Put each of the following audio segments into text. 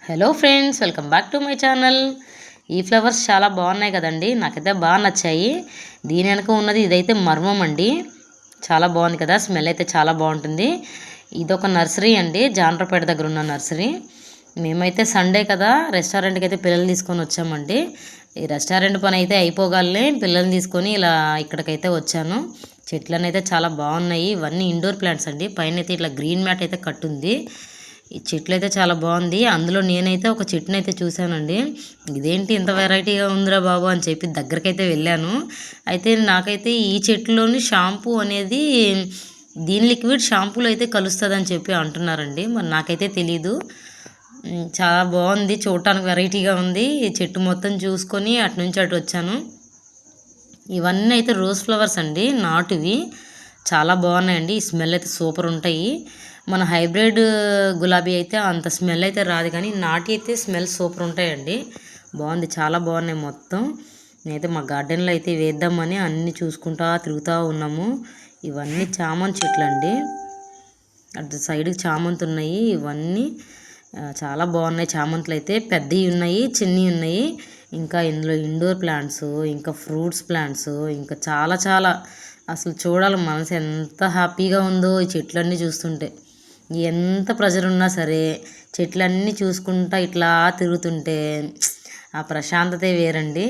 Hello friends, welcome back to my channel. ఈ flowers చాలా బాగున్నాయి కదండి, నాకైతే బాగా నచ్చాయి. దీని వెనక ఉన్నది ఇదైతే మర్మం అండి. చాలా బాగుంది కదా, స్మెల్ అయితే చాలా బాగుంటుంది. ఇదొక నర్సరీ అండి, జానరపేట దగ్గర ఉన్న నర్సరీ. మేమైతే సండే కదా రెస్టారెంట్కి అయితే పిల్లల్ని తీసుకొని వచ్చామండి. ఈ రెస్టారెంట్ పని అయితే అయిపోగానే పిల్లల్ని తీసుకొని ఇలా ఇక్కడికైతే వచ్చాను. చెట్లను అయితే చాలా బాగున్నాయి. ఇవన్నీ ఇండోర్ ప్లాంట్స్ అండి. పైన అయితే ఇట్లా గ్రీన్ మ్యాట్ అయితే కట్టుంది. ఈ చెట్లు అయితే చాలా బాగుంది. అందులో నేనైతే ఒక చెట్టుని అయితే చూశానండి. ఇదేంటి ఇంత వెరైటీగా ఉందిరా బాబు అని చెప్పి దగ్గరకైతే వెళ్ళాను. అయితే నాకైతే ఈ చెట్టులోని షాంపూ అనేది దీని లిక్విడ్ షాంపూలో అయితే కలుస్తుందని చెప్పి అంటున్నారండి. మరి నాకైతే తెలీదు. చాలా బాగుంది, చూడటానికి వెరైటీగా ఉంది. ఈ చెట్టు మొత్తం చూసుకొని అటు నుంచి అటు వచ్చాను. ఇవన్నీ అయితే రోజ్ ఫ్లవర్స్ అండి, నాటువి. చాలా బాగున్నాయండి. ఈ స్మెల్ అయితే సూపర్ ఉంటాయి. మన హైబ్రిడ్ గులాబీ అయితే అంత స్మెల్ అయితే రాదు, కానీ నాటి అయితే స్మెల్ సూపర్ ఉంటాయండి. బాగుంది, చాలా బాగున్నాయి మొత్తం. నేనైతే మా గార్డెన్లో అయితే వేద్దామని అన్నీ చూసుకుంటా తిరుగుతూ ఉన్నాము. ఇవన్నీ చామంతి చెట్లు అండి. అటు సైడ్కి చామంతి ఉన్నాయి. ఇవన్నీ చాలా బాగున్నాయి. చామంతులు అయితే పెద్దవి ఉన్నాయి, చిన్నవి ఉన్నాయి. ఇంకా ఇందులో ఇండోర్ ప్లాంట్స్, ఇంకా ఫ్రూట్స్ ప్లాంట్స్, ఇంకా చాలా చాలా అసలు చూడాలి, మనసు ఎంత హ్యాపీగా ఉందో ఈ చెట్లన్నీ చూస్తుంటే. ఎంత ప్రెజర్ ఉన్నా సరే చెట్లన్నీ చూసుకుంటా ఇట్లా తిరుగుతుంటే ఆ ప్రశాంతతే వేరండి.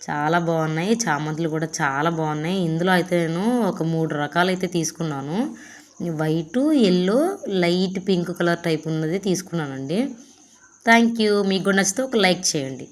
చాలా బాగున్నాయి. చామంతులు కూడా చాలా బాగున్నాయి. ఇందులో అయితే నేను ఒక 3 రకాలు అయితే తీసుకున్నాను. White, yellow, light pink colour type ఉన్నది తీసుకున్నానండి. Thank you. మీకు కూడా నచ్చితే ఒక లైక్ చేయండి.